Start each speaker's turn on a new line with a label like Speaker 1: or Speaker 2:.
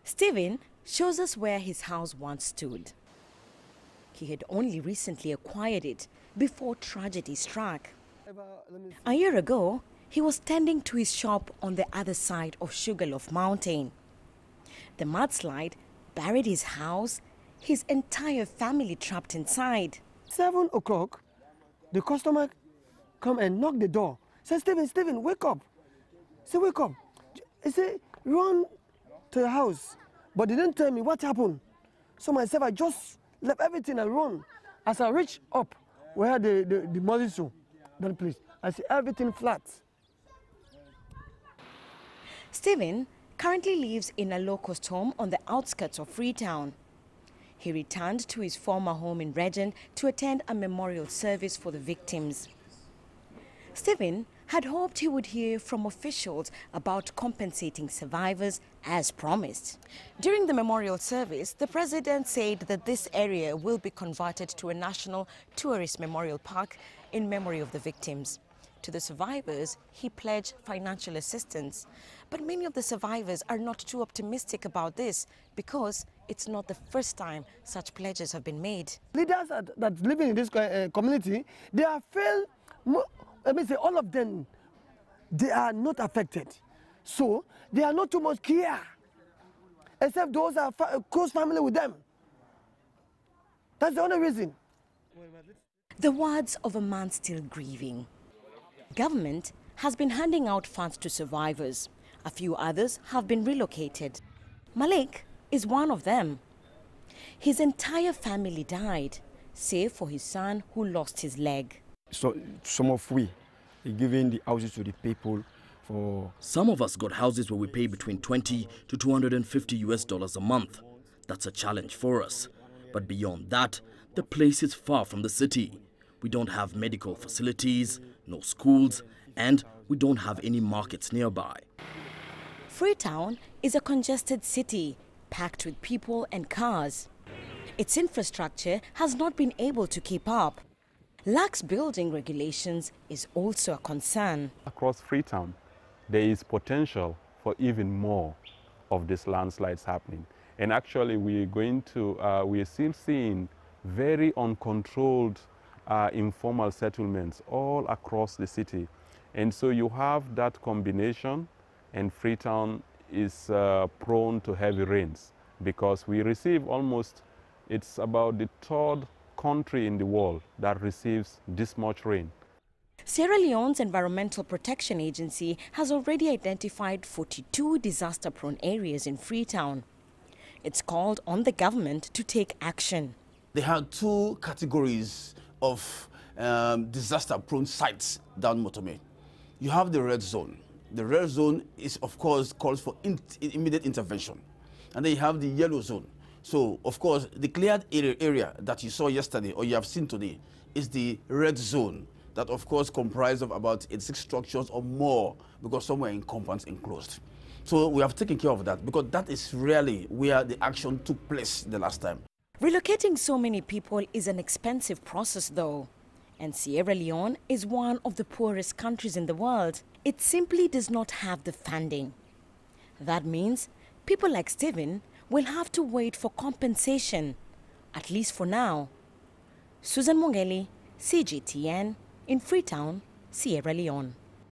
Speaker 1: Stephen shows us where his house once stood. He had only recently acquired it before tragedy struck. A year ago, he was tending to his shop on the other side of Sugarloaf Mountain. The mudslide buried his house, his entire family trapped inside.
Speaker 2: 7 o'clock, the customer come and knock the door. Say, Stephen, wake up. Say, wake up. He say, run to your house. But they didn't tell me what happened. So myself, I just left everything and run. As I reach up where the mother that place, I see everything flat.
Speaker 1: Stephen currently lives in a low-cost home on the outskirts of Freetown. He returned to his former home in Regent to attend a memorial service for the victims. Stephen had hoped he would hear from officials about compensating survivors as promised. During the memorial service, the president said that this area will be converted to a national tourist memorial park in memory of the victims. To the survivors, he pledged financial assistance. But many of the survivors are not too optimistic about this because it's not the first time such pledges have been made.
Speaker 2: Leaders that living in this community, they are failed. Let me say all of them, they are not affected. So they are not too much care, except those are close family with them. That's the only reason.
Speaker 1: The words of a man still grieving. Government has been handing out funds to survivors. A few others have been relocated. Malik is one of them. His entire family died, save for his son who lost his leg.
Speaker 3: So some of we are giving the houses to the people for...
Speaker 4: Some of us got houses where we pay between $20 to $250 a month. That's a challenge for us. But beyond that, the place is far from the city. We don't have medical facilities, no schools, and we don't have any markets nearby.
Speaker 1: Freetown is a congested city, packed with people and cars. Its infrastructure has not been able to keep up. Lax building regulations is also a concern.
Speaker 5: Across Freetown, there is potential for even more of these landslides happening. And actually, we're still seeing very uncontrolled informal settlements all across the city. And so you have that combination, and Freetown is prone to heavy rains because we receive it's about the third country in the world that receives this much rain.
Speaker 1: Sierra Leone's Environmental Protection Agency has already identified 42 disaster-prone areas in Freetown. It's called on the government to take action.
Speaker 6: They have 2 categories of disaster-prone sites down Motome. You have the red zone. The red zone is, of course, calls for immediate intervention. And then you have the yellow zone. So, of course, the cleared area that you saw yesterday or you have seen today is the red zone that, of course, comprises of about 86 structures or more because some were in compounds enclosed. So we have taken care of that because that is really where the action took place the last time.
Speaker 1: Relocating so many people is an expensive process, though. And Sierra Leone is one of the poorest countries in the world. It simply does not have the funding. That means people like Stephen will have to wait for compensation, at least for now. Susan Mwongeli, CGTN, in Freetown, Sierra Leone.